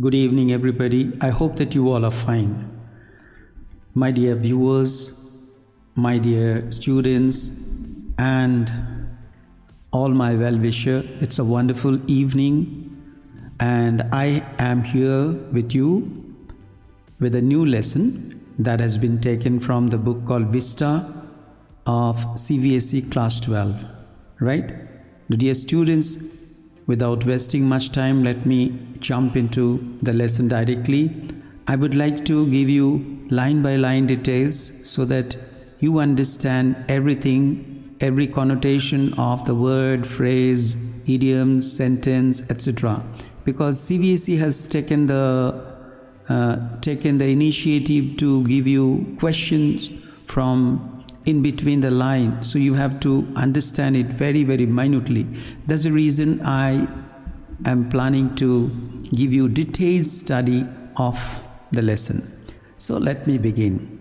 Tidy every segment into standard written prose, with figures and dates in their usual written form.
Good evening, everybody. I hope that you all are fine. My dear viewers, my dear students, and all my well-wisher, it's a wonderful evening, and I am here with you with a new lesson that has been taken from the book called Vistas of CVSE Class 12. Right? Dear students, without wasting much time, let me jump into the lesson directly. I would like to give you line by line details so that you understand everything, every connotation of the word, phrase, idiom, sentence, etc. Because CVSE has taken the initiative to give you questions from in between the line, so you have to understand it very, very minutely. That's the reason I am planning to give you detailed study of the lesson. So let me begin.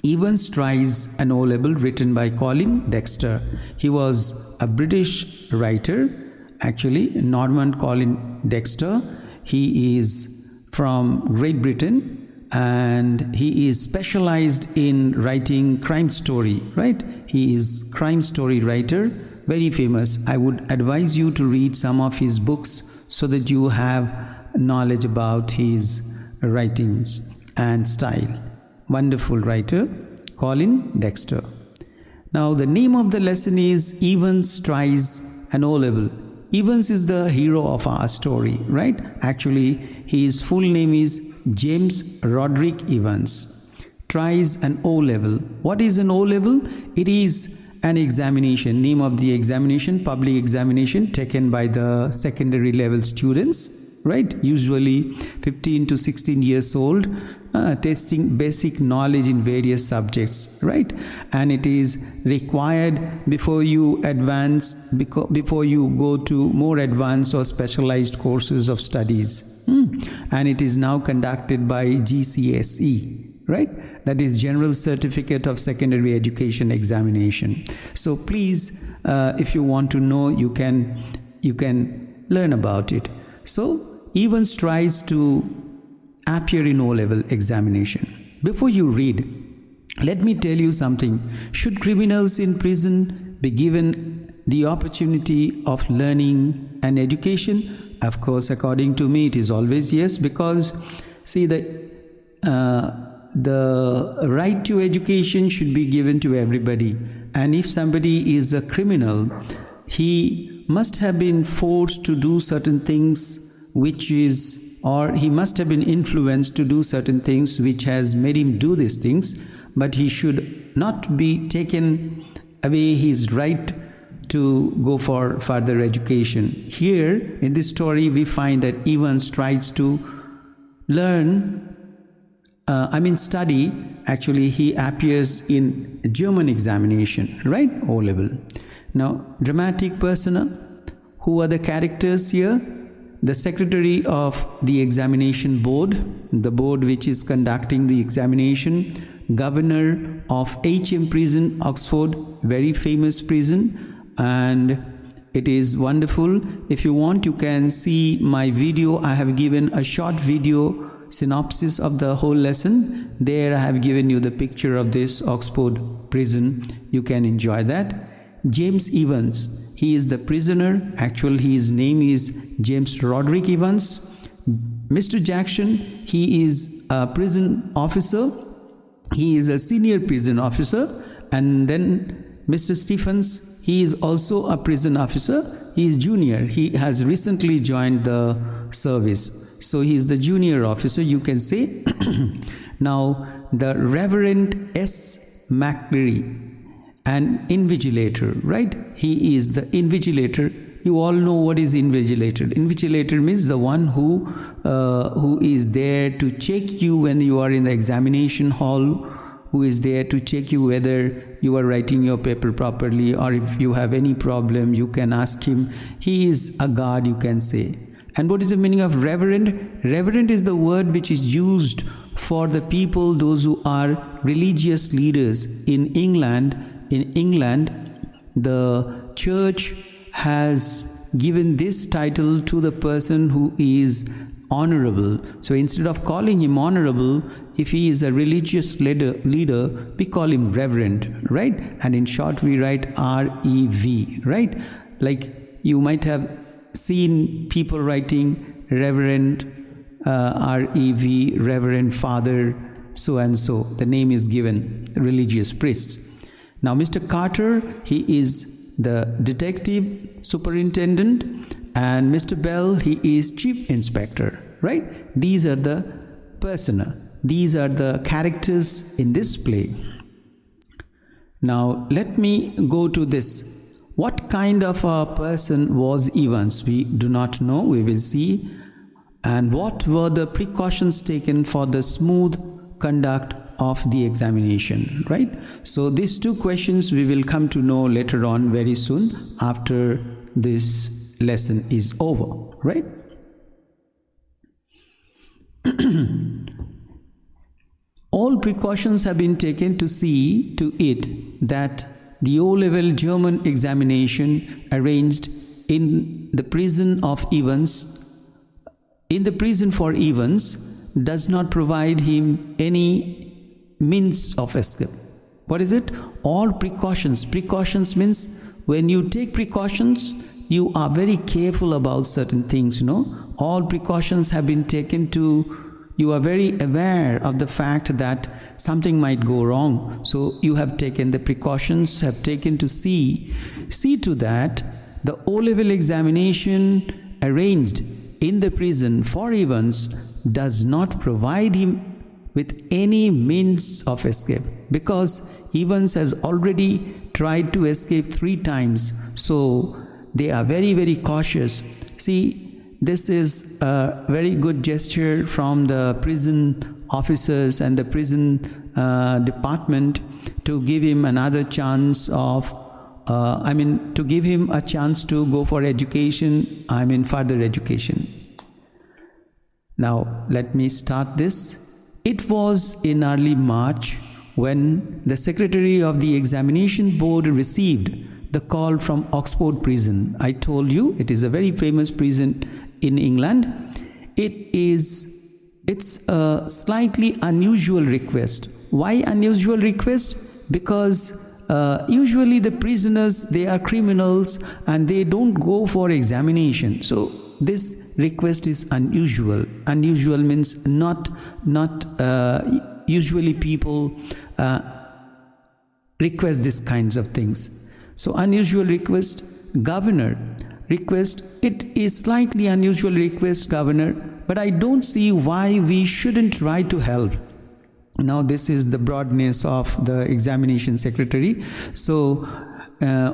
Evans tries an O-level written by Colin Dexter. He was a British writer, actually Norman Colin Dexter. He is from Great Britain, and he is specialized in writing crime story, right? He is crime story writer, very famous. I would advise you to read some of his books so that you have knowledge about his writings and style. Wonderful writer, Colin Dexter. Now the name of the lesson is Evans Tries an O-level. Evans is the hero of our story, right? Actually, his full name is James Roderick Evans. Tries an O-level. What is an O-level? It is an examination. Name of the examination, public examination taken by the secondary level students, right? Usually 15 to 16 years old, testing basic knowledge in various subjects, right? And it is required before you advance, before you go to more advanced or specialized courses of studies. And it is now conducted by GCSE, right? That is General Certificate of Secondary Education Examination. So please, if you want to know, you can learn about it. So Evans tries to appear in O-level examination. Before you read, let me tell you something. Should criminals in prison be given the opportunity of learning and education? Of course, according to me, it is always yes, because see, the right to education should be given to everybody. And if somebody is a criminal, he must have been forced to do certain things or he must have been influenced to do certain things which has made him do these things, but he should not be taken away his right to go for further education. Here in this story we find that Evans tries to study. Actually, he appears in German examination, right? O-level. Now, dramatic persona. Who are the characters here? The secretary of the examination board, the board which is conducting the examination, governor of HM prison, Oxford, very famous prison, and it is wonderful. If you want, you can see my video. I have given a short video synopsis of the whole lesson. There I have given you the picture of this Oxford prison. You can enjoy that. James Evans, he is the prisoner. Actually, his name is James Roderick Evans. Mr. Jackson, he is a prison officer. He is a senior prison officer. And then Mr. Stephens, he is also a prison officer. He is junior. He has recently joined the service. So he is the junior officer, you can say. Now, the Reverend S. McLeery, an invigilator, right? He is the invigilator. You all know what is invigilator. Invigilator means the one who is there to check you when you are in the examination hall, who is there to check you whether you are writing your paper properly, or if you have any problem, you can ask him. He is a guard, you can say. And what is the meaning of reverend? Reverend is the word which is used for the people, those who are religious leaders in England. In England, the church has given this title to the person who is honorable. So instead of calling him honorable, if he is a religious leader, we call him reverend, right? And in short, we write R-E-V, right? Like you might have seen people writing Reverend, R-E-V, Reverend Father, so and so. The name is given, religious priests. Now, Mr. Carter, he is the detective superintendent, and Mr. Bell, he is chief inspector, right? These are the persona. These are the characters in this play. Now, let me go to this. What kind of a person was Evans? We do not know. We will see. And what were the precautions taken for the smooth conduct of the examination, right? So these two questions we will come to know later on very soon after this lesson is over, right? All precautions have been taken to see to it that the O-level German examination arranged in the prison of Evans, in the prison for Evans, does not provide him any means of escape. What is it? All precautions. Precautions means when you take precautions, you are very careful about certain things, All precautions have been taken you are very aware of the fact that something might go wrong. So you have taken the precautions, have taken to see to that the O-level examination arranged in the prison for Evans does not provide him with any means of escape, because Evans has already tried to escape 3 times. So they are very, very cautious. See, this is a very good gesture from the prison officers and the prison department to give him another chance to give him a chance to go for education, further education. Now, let me start this. It was in early March when the Secretary of the Examination Board received the call from Oxford Prison. I told you it is a very famous prison in England. It's a slightly unusual request. Why unusual request? Because usually the prisoners, they are criminals and they don't go for examination. So this request is unusual. Unusual means not usually people request these kinds of things. So unusual request, governor request, it is slightly unusual request, governor, but I don't see why we shouldn't try to help. Now this is the broadness of the examination secretary. So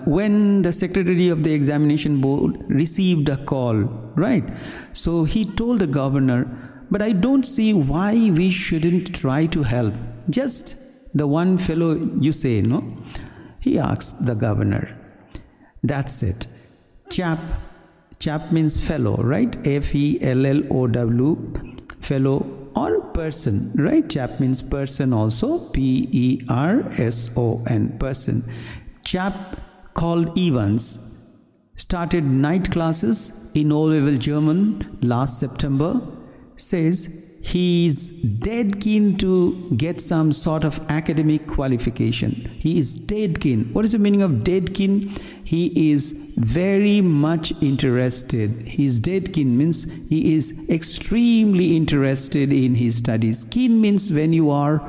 when the secretary of the examination board received a call, right? So he told the governor, but I don't see why we shouldn't try to help. Just the one fellow you say, no? He asked the governor. That's it. Chap means fellow, right? F-E-L-L-O-W, fellow or person, right? Chap means person also, P-E-R-S-O-N, person. Chap called Evans started night classes in O-level German last September. Says he is dead keen to get some sort of academic qualification. He is dead keen. What is the meaning of dead keen? He is very much interested. He is dead keen means he is extremely interested in his studies. Keen means when you are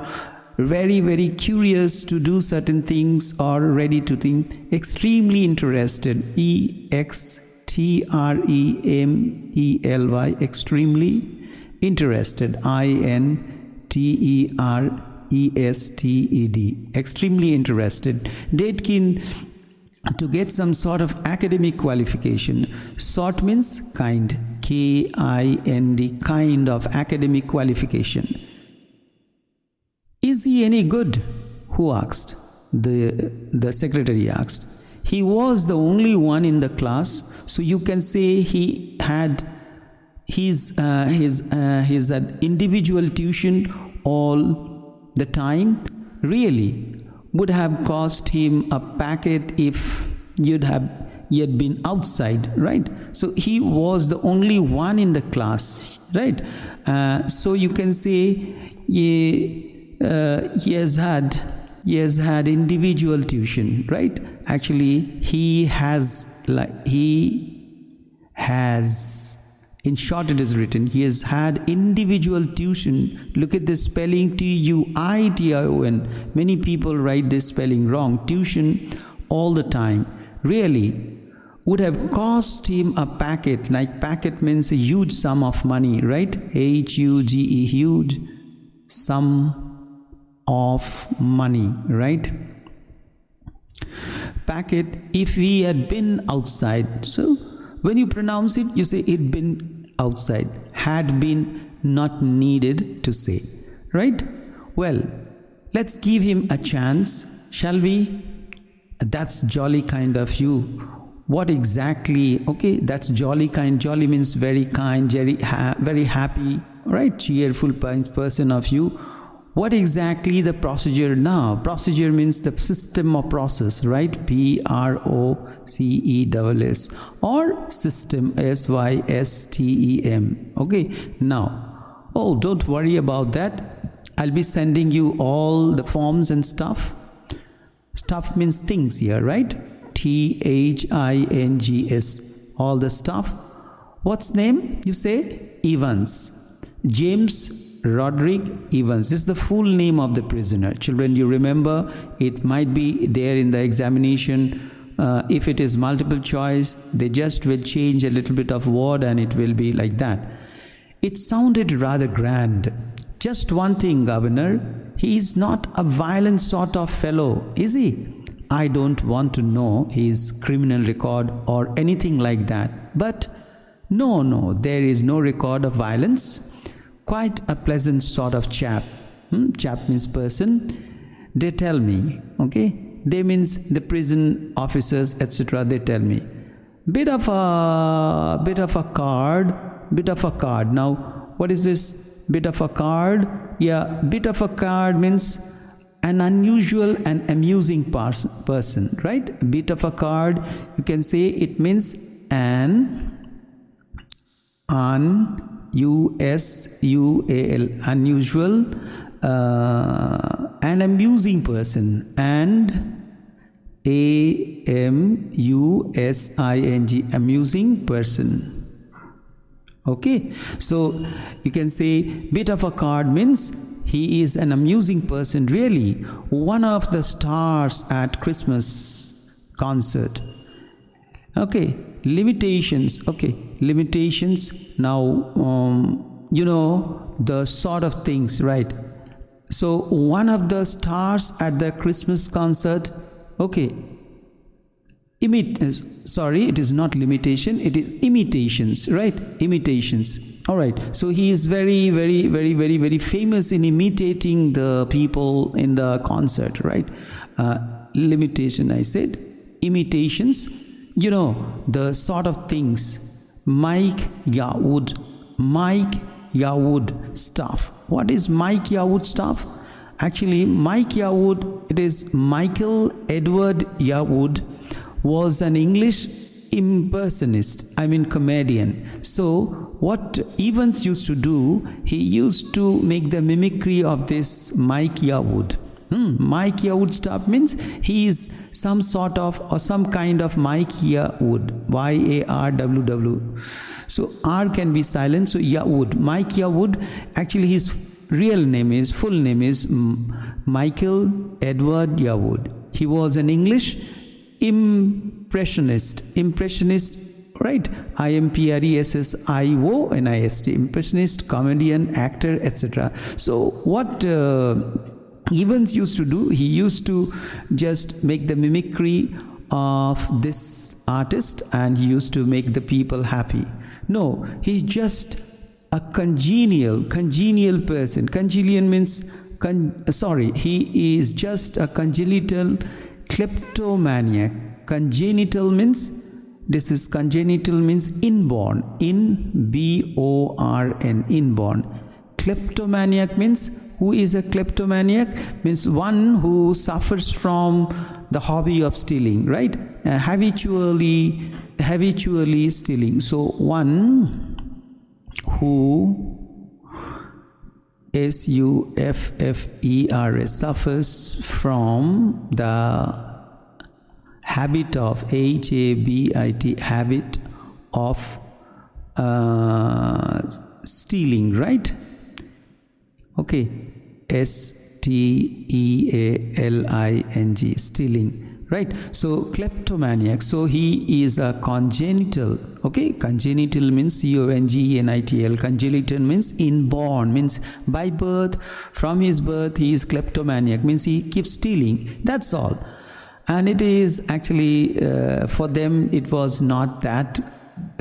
very, very curious to do certain things or ready to think. Extremely interested. E-X-T-R-E-M-E-L-Y. Extremely interested. I-N-T-E-R-E-S-T-E-D. Extremely interested. Dead keen to get some sort of academic qualification. Sort means kind. K-I-N-D. Kind of academic qualification. Is he any good? Who asked? The secretary asked. He was the only one in the class, so you can say he had his individual tuition all the time. Really would have cost him a packet if you'd have he had been outside, right? So he was the only one in the class, right? So you can say he has had individual tuition, right? Actually, he has, in short it is written, he has had individual tuition. Look at the spelling, Tuition. Many people write this spelling wrong. Tuition all the time. Really would have cost him a packet. Like packet means a huge sum of money, right? Huge, huge sum of money, right? Packet, if he had been outside. So when you pronounce it, you say it been outside. Had been, not needed to say, right? Well, let's give him a chance, shall we? That's jolly kind of you. What exactly? Okay, that's jolly kind. Jolly means very kind, very happy, right? Cheerful person of you. What exactly the procedure now? Procedure means the system or process, right? PROCESS, or system, SYSTEM. Okay, now, oh, don't worry about that. I'll be sending you all the forms and stuff. Stuff means things here, right? THINGS, all the stuff. What's name? You say Evans. James Roderick Evans. This is the full name of the prisoner. Children, you remember, it might be there in the examination. If it is multiple choice, they just will change a little bit of word and it will be like that. It sounded rather grand. Just one thing, Governor, he is not a violent sort of fellow, is he? I don't want to know his criminal record or anything like that. But no, there is no record of violence. Quite a pleasant sort of chap. Chap means person. They tell me, okay? They means the prison officers, etc. They tell me. Bit of a card. Now, what is this? Bit of a card? Yeah, bit of a card means an unusual and amusing person, right? A bit of a card, you can say it means unusual, unusual, an amusing person, and amusing, amusing person. Okay, so you can say bit of a card means he is an amusing person, really, one of the stars at Christmas concert. Okay, limitations. Now, you know the sort of things, right? So one of the stars at the Christmas concert. Okay, it is not limitation, it is imitations, right? Imitations. All right, so he is very famous in imitating the people in the concert, right? Limitation, I said. Imitations, you know, the sort of things. Mike Yawood stuff. What is Mike Yawood stuff? Actually, Mike Yawood, it is Michael Edward Yawood, was an English impersonist, comedian. So what Evans used to do, he used to make the mimicry of this Mike Yawood. Mike Yawood stuff means he is some sort of or some kind of Mike Yawood, YARWW. So R can be silent, so Yawood, Mike Yawood. Actually his full name is Michael Edward Yawood. He was an English impressionist, right? IMPRESSIONIST, impressionist, comedian, actor, etc. So what Evans used to do, he used to just make the mimicry of this artist and he used to make the people happy. No, he's just a congenial person. Congenial means, he is just a congenital kleptomaniac. Congenital means inborn, INBORN, inborn. Kleptomaniac means, who is a kleptomaniac? Means one who suffers from the hobby of stealing, right? Habitually stealing. So one who suffers from the habit of habit of stealing, right? Okay, stealing, stealing, right? So kleptomaniac, so he is a congenital. Okay, congenital means congenital. Congenital means inborn, means by birth, from his birth he is kleptomaniac, means he keeps stealing, that's all. And it is actually for them it was not that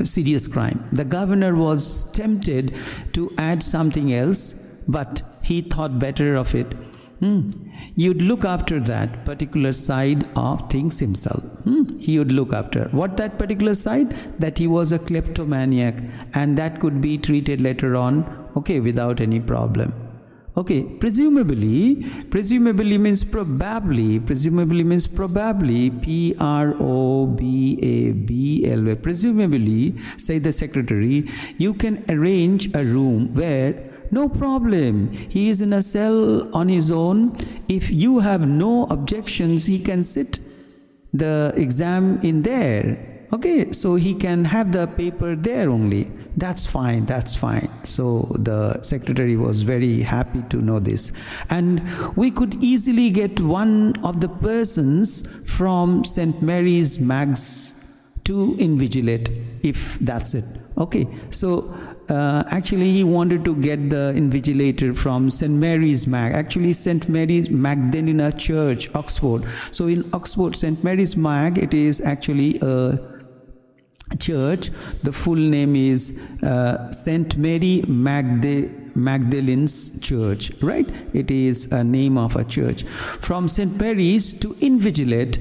serious crime. The governor was tempted to add something else, but he thought better of it. You'd look after that particular side of things himself. He would look after. What that particular side? That he was a kleptomaniac, and that could be treated later on, okay, without any problem. Okay, presumably means probably. Presumably means probably. Probably. Presumably, say the secretary, you can arrange a room where no problem, he is in a cell on his own. If you have no objections, he can sit the exam in there. Okay, so he can have the paper there only. That's fine, that's fine. So the secretary was very happy to know this. And we could easily get one of the persons from St. Mary's Mags to invigilate, if that's it. Okay, so actually he wanted to get the invigilator from St. Mary's Mag. Actually St. Mary's Magdalena Church, Oxford. So in Oxford, St. Mary's Mag, it is actually a church. The full name is St. Mary Magdalene's Church, right? It is a name of a church. From St. Mary's to invigilate,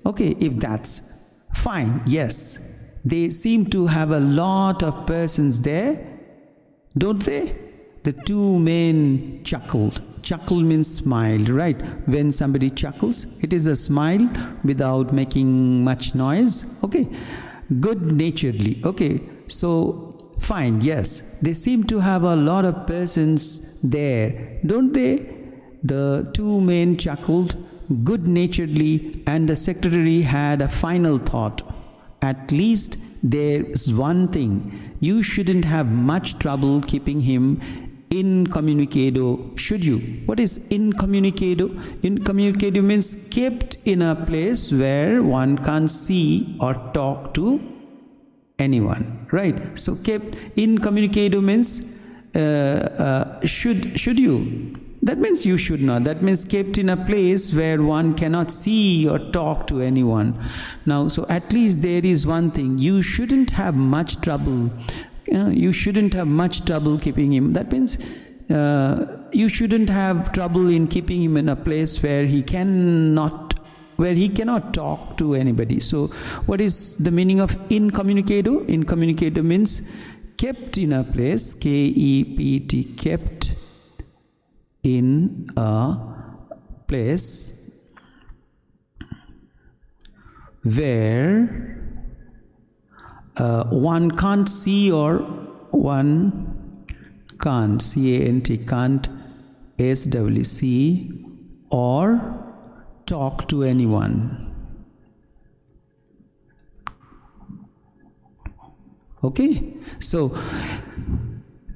okay, if that's fine, yes. They seem to have a lot of persons there, don't they? The two men chuckled. Chuckle means smiled, right? When somebody chuckles, it is a smile without making much noise. Okay, good-naturedly. Okay, so fine, yes. They seem to have a lot of persons there, don't they? The two men chuckled good-naturedly, and the secretary had a final thought. At least there's one thing. You shouldn't have much trouble keeping him incommunicado, should you? What is incommunicado? Incommunicado means kept in a place where one can't see or talk to anyone, right? So kept incommunicado means should you? That means you should not. That means kept in a place where one cannot see or talk to anyone. Now, so at least there is one thing. You shouldn't have much trouble. You shouldn't have much trouble keeping him. That means you shouldn't have trouble in keeping him in a place where he cannot talk to anybody. So, what is the meaning of incommunicado? Incommunicado means kept in a place. K-E-P-T, kept in a place where one can't see or one can't, C-A-N-T, can't, S-W-C, or talk to anyone. Okay, so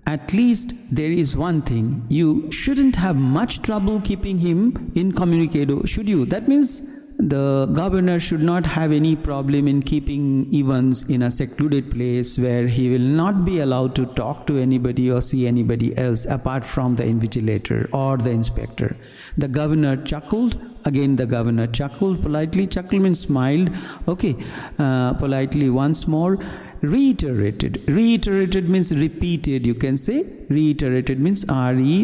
at least there is one thing. You shouldn't have much trouble keeping him incommunicado, should you? That means the governor should not have any problem in keeping Evans in a secluded place where he will not be allowed to talk to anybody or see anybody else apart from the invigilator or the inspector. The governor chuckled. Again the governor chuckled politely. Chuckle means smiled. Okay, politely once more. Reiterated. Reiterated means repeated, you can say. Reiterated means R-E-P-E-A-T-E-D.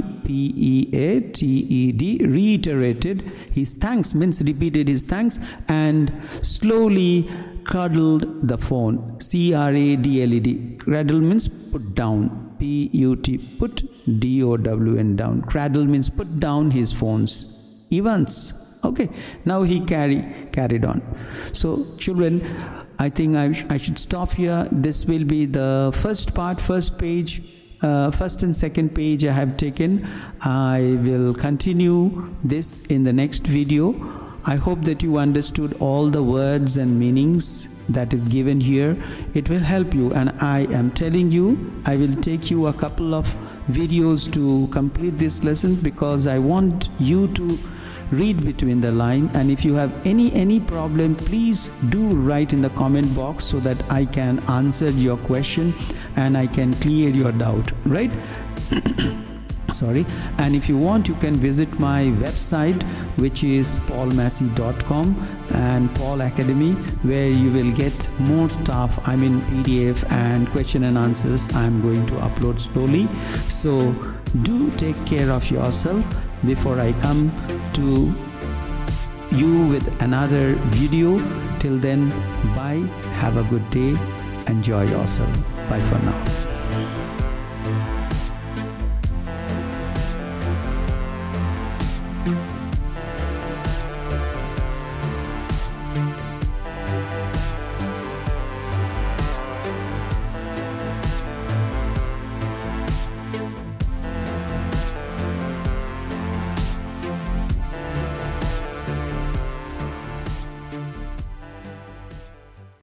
Reiterated his thanks means repeated his thanks, and slowly cradled the phone. C-R-A-D-L-E-D. Cradle means put down. P-U-T. Put, D-O-W-N, down. Cradle means put down his phones. Evans. Okay. Now he carried carried on. So children, I think I should stop here. This will be the first part, first page, first and second page I have taken. I will continue this in the next video. I hope that you understood all the words and meanings that is given here. It will help you, and I am telling you, I will take you a couple of videos to complete this lesson, because I want you to read between the line. And if you have any problem, please do write in the comment box so that I can answer your question and I can clear your doubt, right? Sorry. And if you want, you can visit my website, which is paulmasih.com and Paul Academy, where you will get more stuff. I mean PDF and question and answers I'm going to upload slowly. So do take care of yourself before I come to you with another video. Till then, bye, have a good day, enjoy yourself. Bye for now.